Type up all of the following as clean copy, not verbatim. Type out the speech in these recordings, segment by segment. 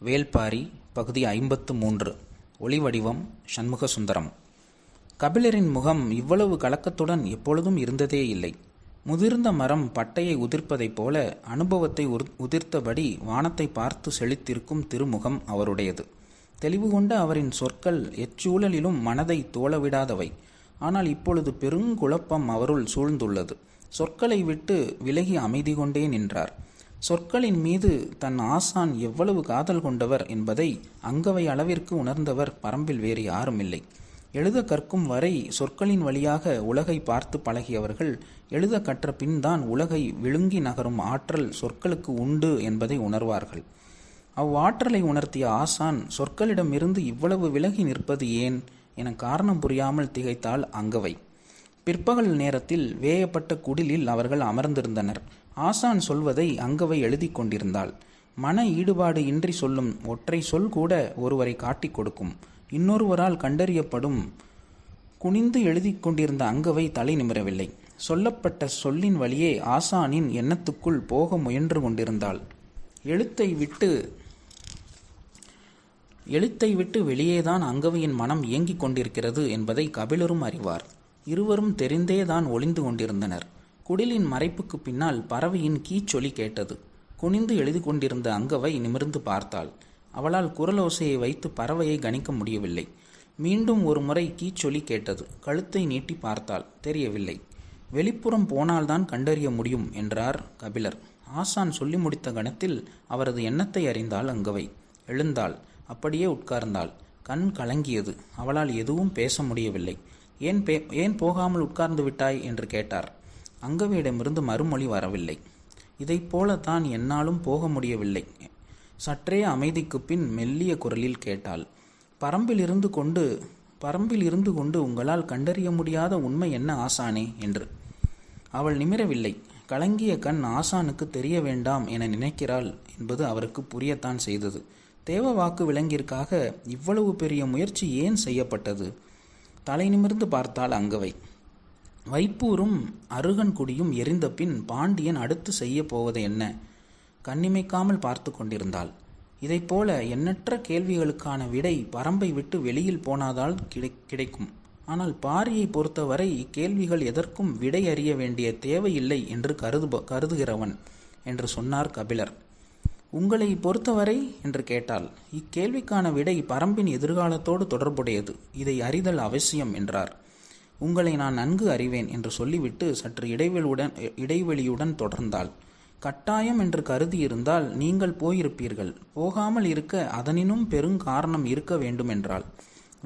வேள்பாரி பகுதி 53. ஒளிவடிவம் சண்முகசுந்தரம். கபிலரின் முகம் இவ்வளவு கலக்கத்துடன் எப்பொழுதும் இருந்ததே இல்லை. முதிர்ந்த மரம் பட்டையை உதிர்ப்பதைப் போல அனுபவத்தை உதிர்த்தபடி வானத்தை பார்த்து செழித்திருக்கும் திருமுகம் அவருடையது. தெளிவு கொண்ட அவரின் சொற்கள் எச்சூழலிலும் மனதை தோளவிடாதவை. ஆனால் இப்பொழுது பெருங்குழப்பம் அவருள் சூழ்ந்துள்ளது. சொற்களை விட்டு விலகி அமைதி கொண்டே நின்றார். சொற்களின் மீது தன் ஆசான் எவ்வளவு காதல் கொண்டவர் என்பதை அங்கவை அளவிற்கு உணர்ந்தவர் பரம்பில் வேறு யாருமில்லை. எழுத கற்கும் வரை சொற்களின் வழியாக உலகை பார்த்து பழகியவர்கள் எழுத கற்ற பின் தான் உலகை விழுங்கி நகரும் ஆற்றல் சொற்களுக்கு உண்டு என்பதை உணர்வார்கள். அவ்வாற்றலை உணர்த்திய ஆசான் சொற்களிடமிருந்து இவ்வளவு விலகி நிற்பது ஏன் என காரணம் புரியாமல் திகைத்தாள் அங்கவை. பிற்பகல் நேரத்தில் வேயப்பட்ட குடிலில் அவர்கள் அமர்ந்திருந்தனர். ஆசான் சொல்வதை அங்கவை எழுதி கொண்டிருந்தாள். மன ஈடுபாடு இன்றி சொல்லும் ஒற்றை சொல் கூட ஒருவரை காட்டிக் கொடுக்கும், இன்னொருவரால் கண்டறியப்படும். குனிந்து எழுதி கொண்டிருந்த அங்கவை தலை நிமிரவில்லை. சொல்லப்பட்ட சொல்லின் வழியே ஆசானின் எண்ணத்துக்குள் போக முயன்று கொண்டிருந்தாள். எழுத்தை விட்டு வெளியேதான் அங்கவையின் மனம் இயங்கிக் கொண்டிருக்கிறது என்பதை கபிலரும் அறிவார். இருவரும் தெரிந்தேதான் ஒளிந்து கொண்டிருந்தனர். குடிலின் மறைப்புக்கு பின்னால் பறவையின் கீச்சொலி கேட்டது. குனிந்து எழுதி கொண்டிருந்த அங்கவை நிமிர்ந்து பார்த்தாள். அவளால் குரலோசையை வைத்து பறவையை கணிக்க முடியவில்லை. மீண்டும் ஒரு முறை கீச்சொலி கேட்டது. கழுத்தை நீட்டி பார்த்தாள். தெரியவில்லை. வெளிப்புறம் போனால்தான் கண்டறிய முடியும் என்றார் கபிலர். ஆசான் சொல்லி முடித்த கணத்தில் அவரது எண்ணத்தை அறிந்தாள் அங்கவை. எழுந்தாள். அப்படியே உட்கார்ந்தாள். கண் கலங்கியது. அவளால் எதுவும் பேச முடியவில்லை. ஏன் போகாமல் உட்கார்ந்து விட்டாய் என்று கேட்டார். அங்கவையிடமிருந்து மறுமொழி வரவில்லை. இதைப் போலத்தான் என்னாலும் போக முடியவில்லை. சற்றே அமைதிக்கு பின் மெல்லிய குரலில் கேட்டாள். பரம்பில் இருந்து கொண்டு உங்களால் கண்டறிய முடியாத உண்மை என்ன ஆசானே என்று. அவள் நிமிரவில்லை. கலங்கிய கண் ஆசானுக்கு தெரிய வேண்டாம் என நினைக்கிறாள் என்பது அவருக்கு புரியத்தான் செய்தது. தேவ வாக்கு விலங்கிற்காக இவ்வளவு பெரிய முயற்சி ஏன் செய்யப்பட்டது? தலை நிமிர்ந்து பார்த்தாள் அங்கவை. வைப்பூரும் அருகன்குடியும் எரிந்த பின் பாண்டியன் அடுத்து செய்ய போவது என்ன? கண்ணிமைக்காமல் பார்த்து கொண்டிருந்தாள். இதைப்போல எண்ணற்ற கேள்விகளுக்கான விடை பரம்பை விட்டு வெளியில் போனாதால் கிடைக்கும். ஆனால் பாரியை பொறுத்தவரை இக்கேள்விகள் எதற்கும் விடை அறிய வேண்டிய தேவையில்லை என்று கருதுகிறவன் என்று சொன்னார் கபிலர். உங்களை பொறுத்தவரை என்று கேட்டால், இக்கேள்விக்கான விடை பரம்பின் எதிர்காலத்தோடு தொடர்புடையது. இதை அறிதல் அவசியம் என்றார். உங்களை நான் நன்கு அறிவேன் என்று சொல்லிவிட்டு சற்று இடைவெளியுடன் தொடர்ந்தாள். கட்டாயம் என்று கருதியிருந்தால் நீங்கள் போயிருப்பீர்கள். போகாமல் இருக்க அதனினும் பெருங்காரணம் இருக்க வேண்டும் என்றாள்.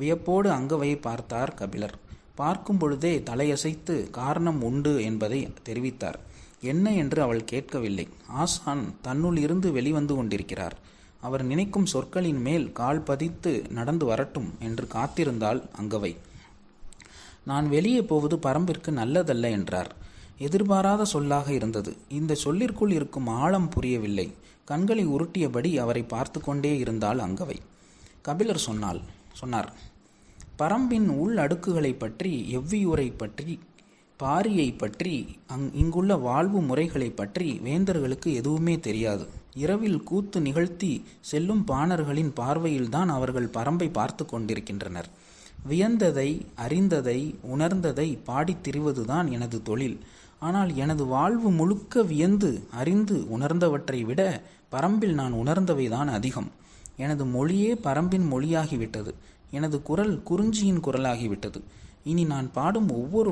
வியப்போடு அங்கவையை பார்த்தார் கபிலர். பார்க்கும் பொழுதே தலையசைத்து காரணம் உண்டு என்பதை தெரிவித்தார். என்ன என்று அவள் கேட்கவில்லை. ஆசான் தன்னுள் இருந்து வெளிவந்து கொண்டிருக்கிறார். அவர் நினைக்கும் சொற்களின் மேல் கால் பதித்து நடந்து வரட்டும் என்று காத்திருந்தாள் அங்கவை. நான் வெளியே போவது பரம்பிற்கு நல்லதல்ல என்றார். எதிர்பாராத சொல்லாக இருந்தது. இந்த சொல்லிற்குள் இருக்கும் ஆழம் புரியவில்லை. கண்களை உருட்டியபடி அவரை பார்த்து கொண்டே இருந்தாள் அங்கவை. கபிலர் சொன்னார். பரம்பின் உள் அடுக்குகளை பற்றி, எவ்வியூரை பற்றி, பாரியை பற்றி, இங்குள்ள வாழ்வு முறைகளை பற்றி வேந்தர்களுக்கு எதுவுமே தெரியாது. இரவில் கூத்து நிகழ்த்தி செல்லும் பாணர்களின் பார்வையில்தான் அவர்கள் பரம்பை பார்த்து கொண்டிருக்கின்றனர். வியந்ததை, அறிந்ததை, உணர்ந்ததை பாடித் திரிவதுதான் எனது தொழில். ஆனால் எனது வாழ்வு முழுக்க வியந்து அறிந்து உணர்ந்தவற்றை விட பரம்பில் நான் உணர்ந்தவைதான் அதிகம். எனது மொழியே பரம்பின் மொழியாகிவிட்டது. எனது குரல் குறிஞ்சியின் குரலாகிவிட்டது. இனி நான் பாடும் ஒவ்வொரு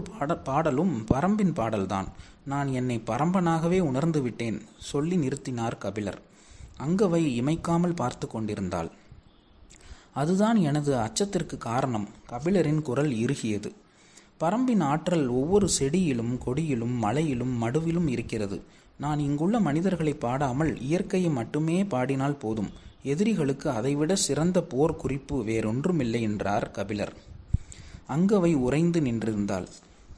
பாடலும் பரம்பின் பாடல்தான். நான் என்னை பரம்பனாகவே உணர்ந்து விட்டேன் சொல்லி நிறுத்தினார் கபிலர். அங்கவை இமைக்காமல் பார்த்து கொண்டிருந்தாள். அதுதான் எனது அச்சத்திற்கு காரணம். கபிலரின் குரல் இறுகியது. பரம்பின் ஆற்றல் ஒவ்வொரு செடியிலும், கொடியிலும், மலையிலும், மடுவிலும் இருக்கிறது. நான் இங்குள்ள மனிதர்களை பாடாமல் இயற்கையை மட்டுமே பாடினால் போதும். எதிரிகளுக்கு அதைவிட சிறந்த போர் குறிப்பு வேறொன்றுமில்லை என்றார் கபிலர். அங்கவை உறைந்து நின்றிருந்தாள்.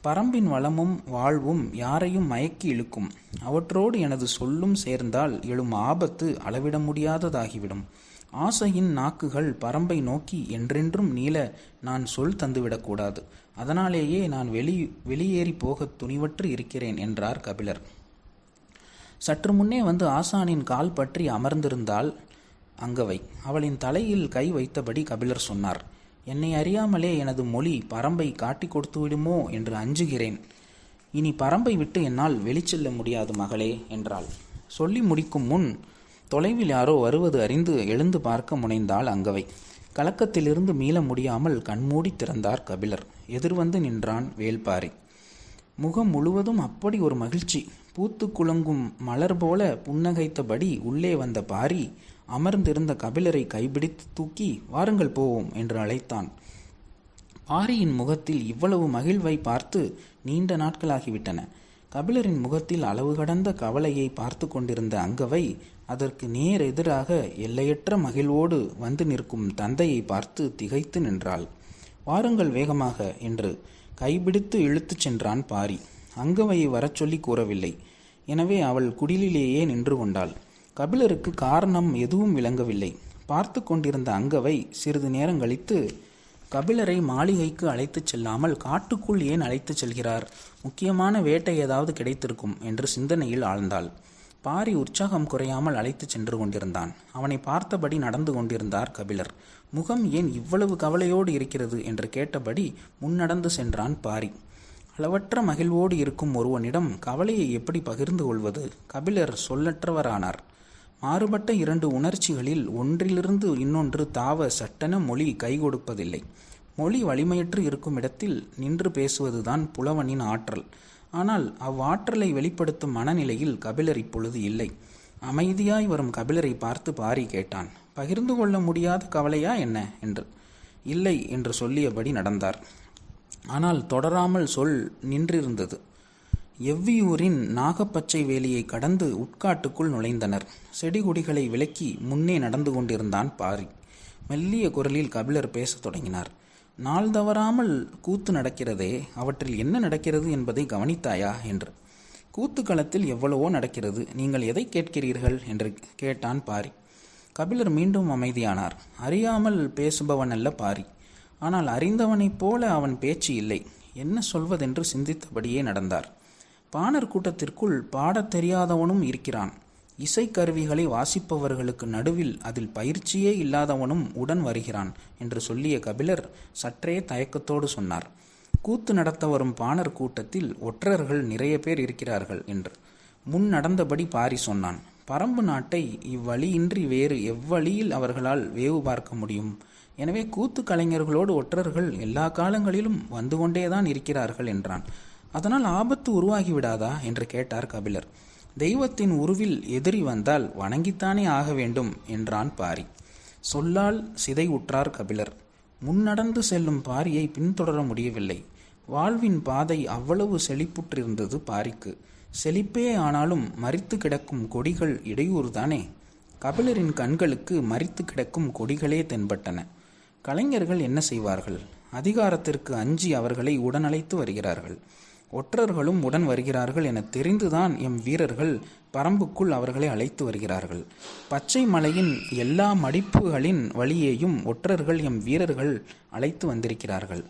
பரம்பின் வளமும் வாழ்வும் யாரையும் மயக்கி இழுக்கும். அவற்றோடு எனது சொல்லும் சேர்ந்தால் எழும் ஆபத்து அளவிட முடியாததாகிவிடும். ஆசையின் நாக்குகள் பரம்பை நோக்கி என்றென்றும் நீள நான் சொல் தந்துவிடக்கூடாது. அதனாலேயே நான் வெளியேறி போக துணிவற்று இருக்கிறேன் என்றார் கபிலர். சற்று முன்னே வந்து ஆசானின் கால் பற்றி அமர்ந்திருந்தால் அங்கவை. அவளின் தலையில் கை வைத்தபடி கபிலர் சொன்னார், என்னை அறியாமலே எனது மொழி பரம்பை காட்டி கொடுத்து விடுமோ என்று அஞ்சுகிறேன். இனி பரம்பை விட்டு என்னால் வெளிச்செல்ல முடியாது மகளே என்றாள். சொல்லி முடிக்கும் முன் தொலைவில் யாரோ வருவது அறிந்து எழுந்து பார்க்க முனைந்தாள் அங்கவை. கலக்கத்திலிருந்து மீள முடியாமல் கண்மூடி திறந்தார் கபிலர். எதிர்வந்து நின்றான் வேள்பாரி. முகம் முழுவதும் அப்படி ஒரு மகிழ்ச்சி. பூத்து குலுங்கும் மலர் போல புன்னகைத்தபடி உள்ளே வந்த பாரி அமர்ந்திருந்த கபிலரை கைபிடித்து தூக்கி வாருங்கள் போவோம் என்று அழைத்தான். பாரியின் முகத்தில் இவ்வளவு மகிழ்வை பார்த்து நீண்ட நாட்களாகிவிட்டன. கபிலரின் முகத்தில் அளவு கடந்த கவலையை பார்த்து கொண்டிருந்த அங்கவை அதற்கு நேர் எதிராக எல்லையற்ற மகிழ்வோடு வந்து நிற்கும் தந்தையை பார்த்து திகைத்து நின்றாள். வாருங்கள் வேகமாக என்று கைபிடித்து இழுத்துச் சென்றான் பாரி. அங்கவையை வரச் சொல்லி கூறவில்லை. எனவே அவள் குடிலிலேயே நின்று கொண்டாள். கபிலருக்கு காரணம் எதுவும் விளங்கவில்லை. பார்த்து கொண்டிருந்த அங்கவை சிறிது நேரம் கழித்து, கபிலரை மாளிகைக்கு அழைத்துச் செல்லாமல் காட்டுக்குள் ஏன் அழைத்துச் செல்கிறார்? முக்கியமான வேட்டை ஏதாவது கிடைத்திருக்கும் என்று சிந்தனையில் ஆழ்ந்தாள். பாரி உற்சாகம் குறையாமல் அழைத்துச் சென்று கொண்டிருந்தான். அவனை பார்த்தபடி நடந்து கொண்டிருந்தார் கபிலர். முகம் ஏன் இவ்வளவு கவலையோடு இருக்கிறது என்று கேட்டபடி முன்னடந்து சென்றான் பாரி. அளவற்ற மகிழ்வோடு இருக்கும் ஒருவனிடம் கவலையை எப்படி பகிர்ந்து கொள்வது? கபிலர் சொல்லற்றவரானார். மாறுபட்ட இரண்டு உணர்ச்சிகளில் ஒன்றிலிருந்து இன்னொன்று தாவ சட்டென மொழி கை கொடுப்பதில்லை. மொழி வலிமையற்று இருக்கும் இடத்தில் நின்று பேசுவதுதான் புலவனின் ஆற்றல். ஆனால் அவ்வாற்றலை வெளிப்படுத்தும் மனநிலையில் கபிலர் இப்பொழுது இல்லை. அமைதியாய் வரும் கபிலரை பார்த்து பாரி கேட்டான், பகிர்ந்து கொள்ள முடியாத கவலையா என்ன என்று. இல்லை என்று சொல்லியபடி நடந்தார். ஆனால் தொடராமல் சொல் நின்றிருந்தது. எவ்வியூரின் நாகப்பச்சை வேலியை கடந்து உட்காட்டுக்குள் நுழைந்தனர். செடிகொடிகளை விலக்கி முன்னே நடந்து கொண்டிருந்தான் பாரி. மெல்லிய குரலில் கபிலர் பேசத் தொடங்கினார். நாள் தவறாமல் கூத்து நடக்கிறதே, அவற்றில் என்ன நடக்கிறது என்பதை கவனித்தாயா என்று. கூத்து களத்தில் எவ்வளவோ நடக்கிறது, நீங்கள் எதை கேட்கிறீர்கள் என்று கேட்டான் பாரி. கபிலர் மீண்டும் அமைதியானார். அறியாமல் பேசுபவன் அல்ல பாரி. ஆனால் அறிந்தவனைப் போல அவன் பேச்சு இல்லை. என்ன சொல்வதென்று சிந்தித்தபடியே நடந்தார். பாணர் கூட்டத்திற்குள் பாடத் தெரியாதவனும் இருக்கிறான். இசைக்கருவிகளை வாசிப்பவர்களுக்கு நடுவில் அதில் பயிற்சியே இல்லாதவனும் உடன் வருகிறான் என்று சொல்லிய கபிலர் சற்றே தயக்கத்தோடு சொன்னார், கூத்து நடத்த வரும் பாணர் கூட்டத்தில் ஒற்றர்கள் நிறைய பேர் இருக்கிறார்கள் என்று. முன் நடந்தபடி பாரி சொன்னான். பரம்பு நாட்டை இவ்வழியின்றி வேறு எவ்வழியில் அவர்களால் வேவு பார்க்க முடியும்? எனவே கூத்து கலைஞர்களோடு ஒற்றர்கள் எல்லா காலங்களிலும் வந்து கொண்டேதான் இருக்கிறார்கள் என்றான். அதனால் ஆபத்து உருவாகிவிடாதா என்று கேட்டார் கபிலர். தெய்வத்தின் உருவில் எதிரி வந்தால் வணங்கித்தானே ஆக வேண்டும் என்றான் பாரி. சொல்லால் சிதை உற்றார் கபிலர். முன்னடந்து செல்லும் பாரியை பின்தொடர முடியவில்லை. வாழ்வின் பாதை அவ்வளவு செழிப்புற்றிருந்தது பாரிக்கு. செழிப்பே ஆனாலும் மரித்து கிடக்கும் கொடிகள் இடையூறுதானே. கபிலரின் கண்களுக்கு மரித்து கிடக்கும் கொடிகளே தென்பட்டன. கலைஞர்கள் என்ன செய்வார்கள்? அதிகாரத்திற்கு அஞ்சி அவர்களை உடனழைத்து வருகிறார்கள். ஒற்றர்களும் உடன் வருகிறார்கள் என தெரிந்துதான் எம் வீரர்கள் பரம்புக்குள் அவர்களை அழைத்து வருகிறார்கள். பச்சை மலையின் எல்லா மடிப்புகளின் வழியேயும் ஒற்றர்கள் எம் வீரர்கள் அழைத்து வந்திருக்கிறார்கள்.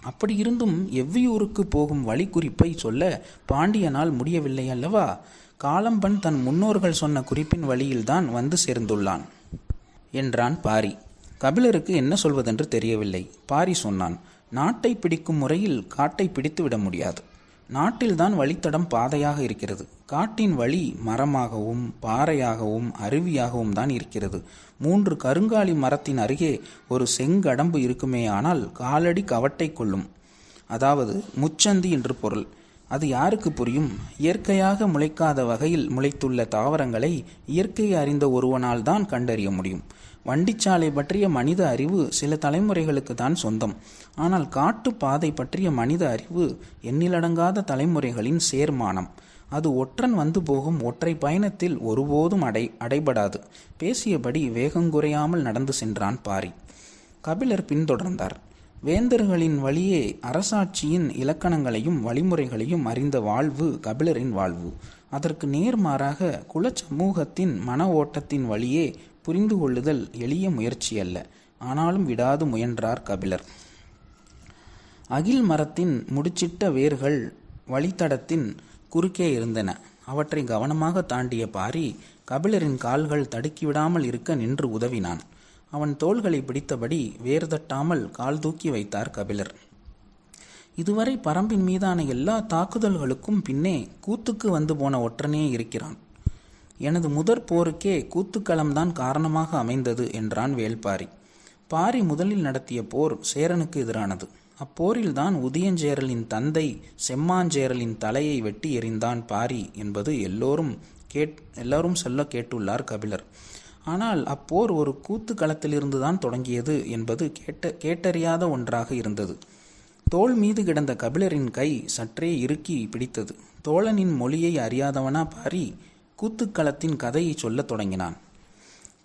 அப்படியிருந்தும் எவ்வியூருக்கு போகும் வழி குறிப்பை சொல்ல பாண்டியனால் முடியவில்லை அல்லவா? காலம்பன் தன் முன்னோர்கள் சொன்ன குறிப்பின் வழியில்தான் வந்து சேர்ந்துள்ளான் என்றான் பாரி. கபிலருக்கு என்ன சொல்வதென்று தெரியவில்லை. பாரி சொன்னான், நாட்டை பிடிக்கும் முறையில் காட்டை பிடித்து விட முடியாது. நாட்டில்தான் வழித்தடம் பாதையாக இருக்கிறது. காட்டின் வழி மரமாகவும் பாறையாகவும் அருவியாகவும் தான் இருக்கிறது. 3 கருங்காலி மரத்தின் அருகே ஒரு செங்கடம்பு இருக்குமேயானால் காலடி கவட்டை கொள்ளும். அதாவது முச்சந்தி என்று பொருள். அது யாருக்கு புரியும்? இயற்கையாக முளைக்காத வகையில் முளைத்துள்ள தாவரங்களை இயற்கையை அறிந்த ஒருவனால் தான் கண்டறிய முடியும். வண்டிச்சாலை பற்றிய மனித அறிவு சில தலைமுறைகளுக்கு தான் சொந்தம். ஆனால் காட்டு பாதை பற்றிய மனித அறிவு எண்ணிலடங்காத தலைமுறைகளின் சேர்மானம். அது ஒற்றன் வந்து போகும் ஒற்றை பயணத்தில் ஒருபோதும் அடைபடாது. பேசியபடி வேகங்குறையாமல் நடந்து சென்றான் பாரி. கபிலர் பின்தொடர்ந்தார். வேந்தர்களின் வழியே அரசாட்சியின் இலக்கணங்களையும் வழிமுறைகளையும் அறிந்த வாழ்வு கபிலரின் வாழ்வு. அதற்கு நேர்மாறாக குலச்சமூகத்தின் மன ஓட்டத்தின் வழியே புரிந்து கொள்ளுதல் எளிய முயற்சி அல்ல. ஆனாலும் விடாது முயன்றார் கபிலர். அகில் மரத்தின் முடிச்சிட்ட வேர்கள் வழித்தடத்தின் குறுக்கே இருந்தன. அவற்றை கவனமாக தாண்டிய பாரி கபிலரின் கால்கள் தடுக்கிவிடாமல் இருக்க நின்று உதவினான். அவன் தோள்களை பிடித்தபடி வேர் தட்டாமல் கால் தூக்கி வைத்தார் கபிலர். இதுவரை பரம்பின் மீதான எல்லா தாக்குதல்களுக்கும் பின்னே கூத்துக்கு வந்து போன ஒற்றனே இருக்கிறான். எனது முதற் போருக்கே கூத்துக்களம்தான் காரணமாக அமைந்தது என்றான் வேள்பாரி. பாரி முதலில் நடத்திய போர் சேரனுக்கு எதிரானது. அப்போரில்தான் உதயஞ்சேரலின் தந்தை செம்மாஞ்சேரலின் தலையை வெட்டி எறிந்தான் பாரி என்பது எல்லோரும் சொல்ல கேட்டுள்ளார் கபிலர். ஆனால் அப்போர் ஒரு கூத்து களத்திலிருந்துதான் தொடங்கியது என்பது கேட்டறியாத ஒன்றாக இருந்தது. தோள் மீது கிடந்த கபிலரின் கை சற்றே இறுக்கி பிடித்தது. தோழனின் மொழியை அறியாதவனா பாரி கூத்துக்களத்தின் கதையை சொல்லத் தொடங்கினான்.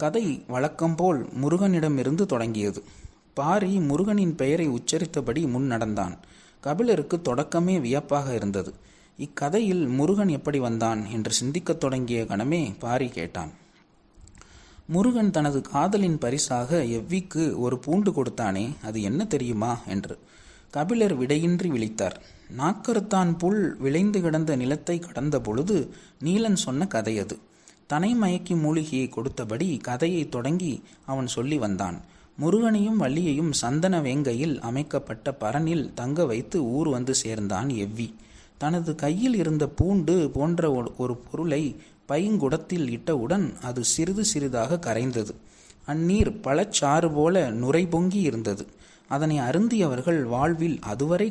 கதை வழக்கம்போல் முருகனிடமிருந்து தொடங்கியது. பாரி முருகனின் பெயரை உச்சரித்தபடி முன் நடந்தான். கபிலருக்கு தொடக்கமே வியப்பாக இருந்தது. இக்கதையில் முருகன் எப்படி வந்தான் என்று சிந்திக்கத் தொடங்கிய கணமே பாரி கேட்டான். முருகன் தனது காதலின் பரிசாக எவ்விக்கு ஒரு பூண்டு கொடுத்தானே, அது என்ன தெரியுமா என்று கபிலர் விடையின்றி விழித்தார். நாக்கருத்தான் புல் விளைந்து கிடந்த நிலத்தை கடந்த பொழுது நீலன் சொன்ன கதை அது. தனை மயக்கி மூலிகையை கொடுத்தபடி கதையை தொடங்கி அவன் சொல்லி வந்தான். முருகனையும் வள்ளியையும் சந்தன வேங்கையில் அமைக்கப்பட்ட பரனில் தங்க வைத்து ஊர் வந்து சேர்ந்தான் எவ்வி. தனது கையில் இருந்த பூண்டு போன்ற ஒரு பொருளை பைங்குடத்தில் இட்டவுடன் அது சிறிது சிறிதாக கரைந்தது. அந்நீர் பழச்சாறு போல நுரை பொங்கி இருந்தது. அதனை அருந்தியவர்கள் வாழ்வில் அதுவரை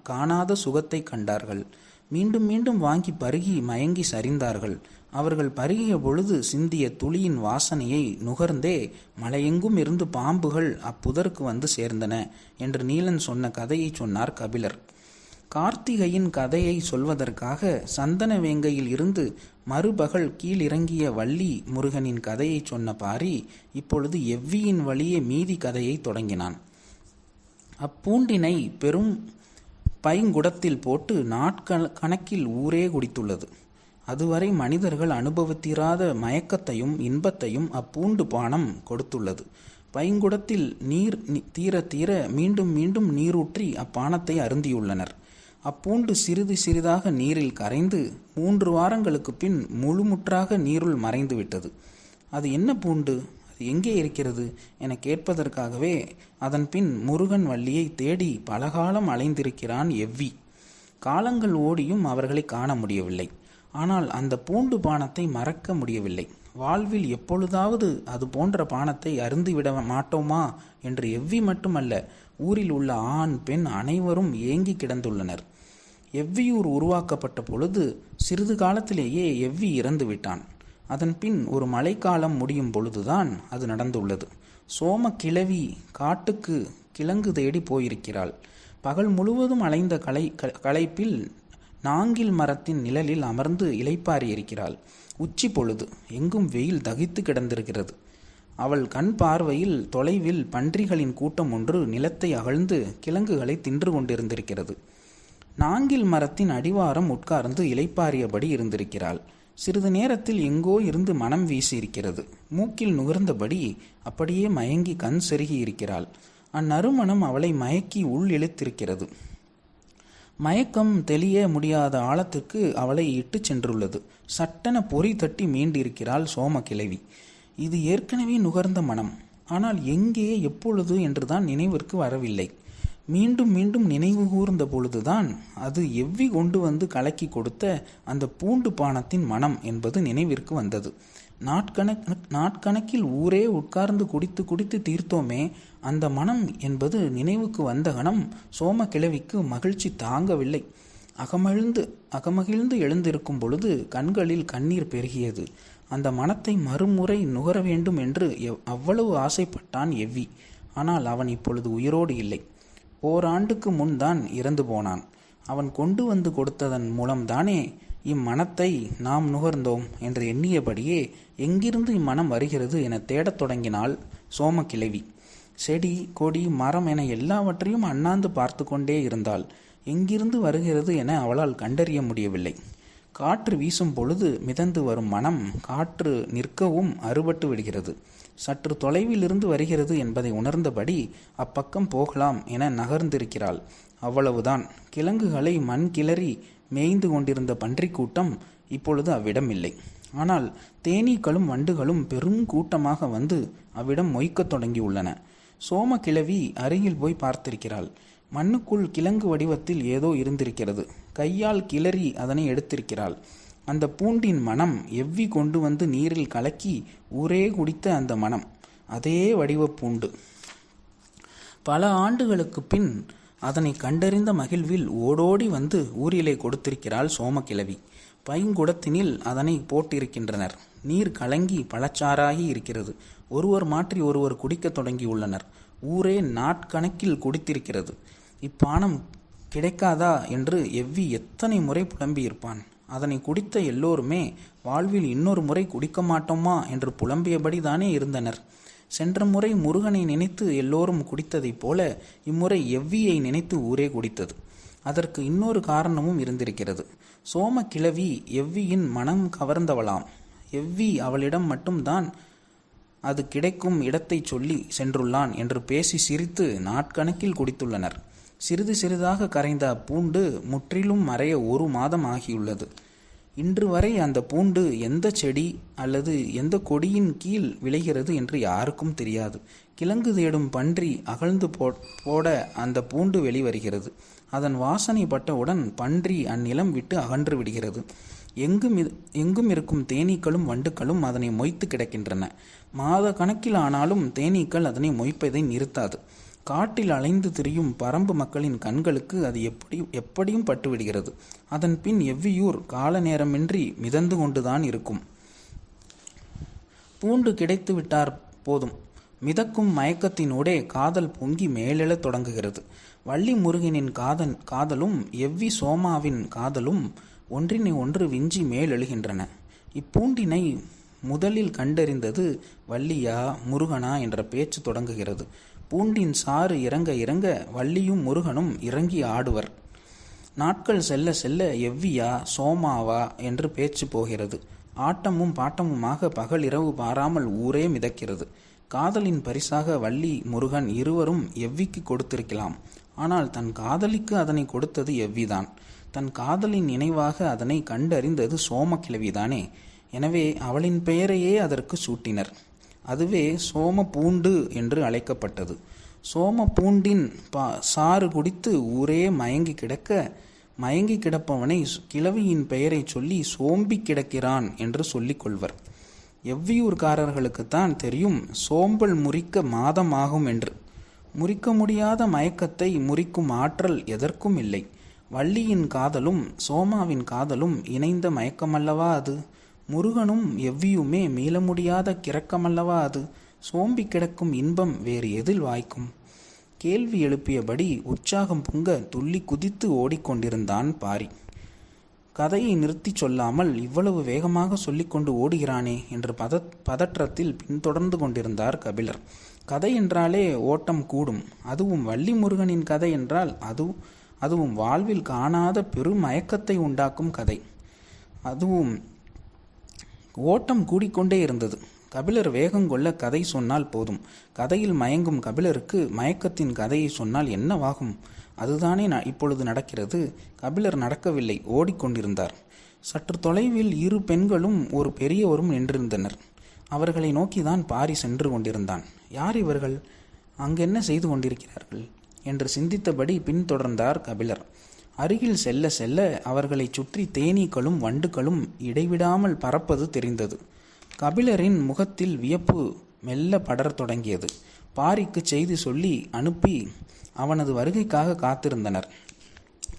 காணாத சுகத்தை கண்டார்கள். மீண்டும் மீண்டும் வாங்கி பருகி மயங்கி சரிந்தார்கள். அவர்கள் பருகிய பொழுது சிந்திய துளியின் வாசனையை நுகர்ந்தே மலையெங்கும் இருந்து பாம்புகள் அப்புதருக்கு வந்து சேர்ந்தன என்று நீலன் சொன்ன கதையை சொன்னார் கபிலர். கார்த்திகையின் கதையை சொல்வதற்காக சந்தன வேங்கையில் இருந்து மறுபகல் கீழிறங்கிய வள்ளி முருகனின் கதையை சொன்ன பாரி இப்பொழுது எவ்வியின் வழியே மீதி கதையை தொடங்கினான். அப்பூண்டினை பெரும் பைங்குடத்தில் போட்டு நாட்கணக்கில் ஊரே குடித்துள்ளது. அதுவரை மனிதர்கள் அனுபவித்திராத மயக்கத்தையும் இன்பத்தையும் அப்பூண்டு பானம் கொடுத்துள்ளது. பைங்குடத்தில் நீர் தீர தீர மீண்டும் மீண்டும் நீரூற்றி அப்பானத்தை அருந்தியுள்ளனர். அப்பூண்டு சிறிது சிறிதாக நீரில் கரைந்து 3 வாரங்களுக்கு பின் முழுமுற்றாக நீருள் மறைந்து விட்டது. அது என்ன பூண்டு, அது எங்கே இருக்கிறது என கேட்பதற்காகவே அதன் பின் முருகன் வள்ளியை தேடி பலகாலம் அலைந்திருக்கிறான் எவ்வி. காலங்கள் ஓடியும் அவர்களை காண முடியவில்லை. ஆனால் அந்த பூண்டு பானத்தை மறக்க முடியவில்லை. வாழ்வில் எப்பொழுதாவது அது போன்ற பானத்தை அருந்திவிட மாட்டோமா என்று எவ்வி மட்டுமல்ல, ஊரில் உள்ள ஆண் பெண் அனைவரும் ஏங்கி கிடந்துள்ளனர். எவ்வியூர் உருவாக்கப்பட்ட பொழுது சிறிது காலத்திலேயே எவ்வி இறந்து விட்டான். அதன் பின் ஒரு மழைக்காலம் முடியும் பொழுதுதான் அது நடந்துள்ளது. சோம கிழவி காட்டுக்கு கிழங்கு தேடி போயிருக்கிறாள். பகல் முழுவதும் அலைந்த களைப்பில் நாங்கில் மரத்தின் நிழலில் அமர்ந்து இளைப்பாரி இருக்கிறாள். உச்சி பொழுது, எங்கும் வெயில் தகித்து கிடந்திருக்கிறது. அவள் கண் பார்வையில் தொலைவில் பன்றிகளின் கூட்டம் ஒன்று நிலத்தை அகழ்ந்து கிழங்குகளை தின்று கொண்டிருந்திருக்கிறது. நாங்கில் மரத்தின் அடிவாரம் உட்கார்ந்து இளைப்பாரியபடி இருந்திருக்கிறாள். சிறிது நேரத்தில் எங்கோ இருந்து மனம் வீசியிருக்கிறது. மூக்கில் நுகர்ந்தபடி அப்படியே மயங்கி கண் செருகி இருக்கிறாள். அந்நறுமணம் அவளை மயக்கி உள் இழுத்திருக்கிறது. மயக்கம் தெளிய முடியாத ஆழத்திற்கு அவளை இட்டு சென்றுள்ளது. சட்டென பொறி தட்டி மீண்டிருக்கிறாள் சோம கிழவி. இது ஏற்கனவே நுகர்ந்த மனம். ஆனால் எங்கே, எப்பொழுது என்றுதான் நினைவிற்கு வரவில்லை. மீண்டும் மீண்டும் நினைவு கூர்ந்த பொழுதுதான் அது எவ்வி கொண்டு வந்து கலக்கி கொடுத்த அந்த பூண்டு பானத்தின் மனம் என்பது நினைவிற்கு வந்தது. நாட்கணக்கில் ஊரே உட்கார்ந்து குடித்து குடித்து தீர்த்தோமே, அந்த மனம் என்பது நினைவுக்கு வந்த கணம் சோம கிழவிக்கு மகிழ்ச்சி தாங்கவில்லை. அகமகிழ்ந்து எழுந்திருக்கும் பொழுது கண்களில் கண்ணீர் பெருகியது. அந்த மனத்தை மறுமுறை நுகர வேண்டும் என்று அவ்வளவு ஆசைப்பட்டான் எவ்வி. ஆனால் அவன் இப்பொழுது உயிரோடு இல்லை. ஓராண்டுக்கு முன் தான் இறந்து போனான். அவன் கொண்டு வந்து கொடுத்ததன் மூலம்தானே இம்மனத்தை நாம் நுகர்ந்தோம் என்று எண்ணியபடியே எங்கிருந்து இம்மனம் வருகிறது என தேடத் தொடங்கினாள் சோம கிழவி. செடி கொடி மரம் என எல்லாவற்றையும் அண்ணாந்து பார்த்து கொண்டே இருந்தாள். எங்கிருந்து வருகிறது என அவளால் கண்டறிய முடியவில்லை. காற்று வீசும் பொழுது மிதந்து வரும் மனம் காற்று நிற்கவும் அறுபட்டு விடுகிறது. சற்று தொலைவில் இருந்து வருகிறது என்பதை உணர்ந்தபடி அப்பக்கம் போகலாம் என நகர்ந்திருக்கிறாள். அவ்வளவுதான். கிழங்குகளை மண் கிளறி மேய்ந்து கொண்டிருந்த பன்றிக்கூட்டம் இப்பொழுது அவ்விடம் இல்லை. ஆனால் தேனீக்களும் வண்டுகளும் பெரும் கூட்டமாக வந்து அவ்விடம் மொய்க்கத் தொடங்கியுள்ளன. சோம கிழவி அருகில் போய் பார்த்திருக்கிறாள். மண்ணுக்குள் கிழங்கு வடிவத்தில் ஏதோ இருந்திருக்கிறது. கையால் கிளறி அதனை எடுத்திருக்கிறாள். அந்த பூண்டின் மனம் எவ்வி கொண்டு வந்து நீரில் கலக்கி ஊரே குடித்த அந்த மனம், அதே வடிவ பூண்டு. பல ஆண்டுகளுக்கு பின் அதனை கண்டறிந்த மகிழ்வில் ஓடோடி வந்து ஊரிலே கொடுத்திருக்கிறாள் சோமக்கிழவி. பைங்குடத்தினில் அதனை போட்டிருக்கின்றனர். நீர் கலங்கி பழச்சாறாகி இருக்கிறது. ஒருவர் மாற்றி ஒருவர் குடிக்கத் தொடங்கியுள்ளனர். ஊரே நாட்கணக்கில் குடித்திருக்கிறது. இப்பானம் கிடைக்காதா என்று எவ்வி எத்தனை முறை புலம்பியிருப்பான். அதனை குடித்த எல்லோருமே வாழ்வில் இன்னொரு முறை குடிக்க மாட்டோமா என்று புலம்பியபடி தானே இருந்தனர். சென்ற முறை முருகனை நினைத்து எல்லோரும் குடித்ததைப் போல இம்முறை எவ்வியை நினைத்து ஊரே குடித்தது. அதற்கு இன்னொரு காரணமும் இருந்திருக்கிறது. சோம கிழவி எவ்வியின் மனம் கவர்ந்தவளாம். எவ்வி அவளிடம் மட்டும்தான் அது கிடைக்கும் இடத்தை சொல்லி சென்றுள்ளான் என்று பேசி சிரித்து நாட்கணக்கில் குடித்துள்ளனர். சிறிது சிறிதாக கரைந்த அப்பூண்டு முற்றிலும் மறைய 1 மாதம் ஆகியுள்ளது. இன்று வரை அந்த பூண்டு எந்த செடி அல்லது எந்த கொடியின் கீழ் விளைகிறது என்று யாருக்கும் தெரியாது. கிழங்கு தேடும் பன்றி அகழ்ந்து போட அந்த பூண்டு வெளிவருகிறது. அதன் வாசனை பட்டவுடன் பன்றி அந்நிலம் விட்டு அகன்று விடுகிறது. எங்கும் இருக்கும் தேனீக்களும் வண்டுகளும் அதனை மொய்த்து கிடக்கின்றன. மாத கணக்கில் ஆனாலும் தேனீக்கள் அதனை மொய்ப்பதை நிறுத்தாது. காட்டில் அலைந்து திரியும் பரம்பு மக்களின் கண்களுக்கு அது எப்படியும் பட்டுவிடுகிறது. அதன் பின் எவ்வியூர் கால நேரமின்றி மிதந்து கொண்டுதான் இருக்கும். பூண்டு கிடைத்து விட்டார் போதும், மிதக்கும் மயக்கத்தினூடே காதல் பொங்கி மேலெழத் தொடங்குகிறது. வள்ளி முருகனின் காதலும் எவ்வி சோமாவின் காதலும் ஒன்றினை ஒன்று விஞ்சி மேலெழுகின்றன. இப்பூண்டினை முதலில் கண்டறிந்தது வள்ளியா முருகனா என்ற பேச்சு தொடங்குகிறது. பூண்டின் சாறு இறங்க இறங்க வள்ளியும் முருகனும் இறங்கி ஆடுவர். நாட்கள் செல்ல செல்ல எவ்வியா சோமாவா என்று பேச்சு போகிறது. ஆட்டமும் பாட்டமுமாக பகல் இரவு பாராமல் ஊரே மிதக்கிறது. காதலின் பரிசாக வள்ளி முருகன் இருவரும் எவ்விக்கு கொடுத்திருக்கலாம். ஆனால் தன் காதலிக்கு அதனை கொடுத்தது எவ்விதான். தன் காதலின் நினைவாக அதனை கண்டறிந்தது சோம கிழவிதானே. எனவே அவளின் பெயரையே அதற்கு சூட்டினர். அதுவே சோம பூண்டு என்று அழைக்கப்பட்டது. சோம பூண்டின் சாறு குடித்து ஊரே மயங்கி கிடப்பவனை கிழவியின் பெயரை சொல்லி சோம்பி கிடக்கிறான் என்று சொல்லிக் கொள்வர். எவ்வியூர்காரர்களுக்குத்தான் தெரியும் சோம்பல் முறிக்க மாதம் ஆகும் என்று. முறிக்க முடியாத மயக்கத்தை முறிக்கும் ஆற்றல் எதற்கும் இல்லை. வள்ளியின் காதலும் சோமாவின் காதலும் இணைந்த மயக்கமல்லவா அது. முருகனும் எவ்வியுமே மீள முடியாத கிறக்கமல்லவா அது. சோம்பி கிடக்கும் இன்பம் வேறு எதில் வாய்க்கும்? கேள்வி எழுப்பியபடி உற்சாகம் பொங்க துள்ளி குதித்து ஓடிக்கொண்டிருந்தான் பாரி. கதையை நிறுத்தி சொல்லாமல் இவ்வளவு வேகமாக சொல்லிக்கொண்டு ஓடுகிறானே என்று பதற்றத்தில் பின்தொடர்ந்து கொண்டிருந்தார் கபிலர். கதை என்றாலே ஓட்டம் கூடும். அதுவும் வள்ளி முருகனின் கதை என்றால் அதுவும் வாழ்வில் காணாத பெரும் மயக்கத்தை உண்டாக்கும் கதை. அதுவும் ஓட்டம் கூடிக்கொண்டே இருந்தது. கபிலர் வேகங்கொள்ள கதை சொன்னால் போதும். கதையில் மயங்கும் கபிலருக்கு மயக்கத்தின் கதையை சொன்னால் என்னவாகும்? அதுதானே இப்பொழுது நடக்கிறது. கபிலர் நடக்கவில்லை, ஓடிக்கொண்டிருந்தார். சற்று தொலைவில் 2 பெண்களும் ஒரு பெரியவரும் நின்றிருந்தனர். அவர்களை நோக்கிதான் பாரி சென்று கொண்டிருந்தான். யார் இவர்கள்? அங்கென்ன செய்து கொண்டிருக்கிறார்கள் என்று சிந்தித்தபடி பின்தொடர்ந்தார் கபிலர். அருகில் செல்ல செல்ல அவர்களை சுற்றி தேனீக்களும் வண்டுகளும் இடைவிடாமல் பறப்பது தெரிந்தது. கபிலரின் முகத்தில் வியப்பு மெல்ல படரத் தொடங்கியது. பாரிக்கு செய்தி சொல்லி அனுப்பி அவனது வருகைக்காக காத்திருந்தனர்.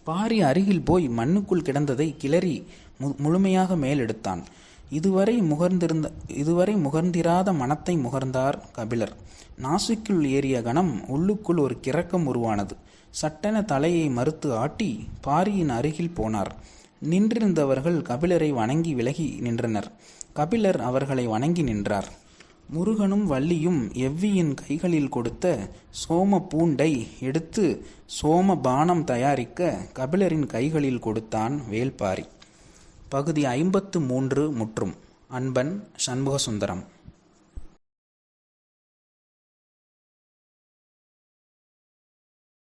பாரி அருகில் போய் மண்ணுக்குள் கிடந்ததை கிளறி முழுமையாக மேலெடுத்தான். இதுவரை முகர்ந்திராத மனத்தை முகர்ந்தார் கபிலர். நாசிக்குள் ஏறிய கணம் உள்ளுக்குள் ஒரு கிறக்கம் உருவானது. சட்டென தலையை மறுத்து ஆட்டி பாரியின் அருகில் போனார். நின்றிருந்தவர்கள் கபிலரை வணங்கி விலகி நின்றனர். கபிலர் அவர்களை வணங்கி நின்றார். முருகனும் வள்ளியும் எவ்வியின் கைகளில் கொடுத்த சோம பூண்டை எடுத்து சோம பானம் தயாரிக்க கபிலரின் கைகளில் கொடுத்தான் வேல்பாரி. பகுதி 53 முற்றும். அன்பன் சண்முகசுந்தரம்.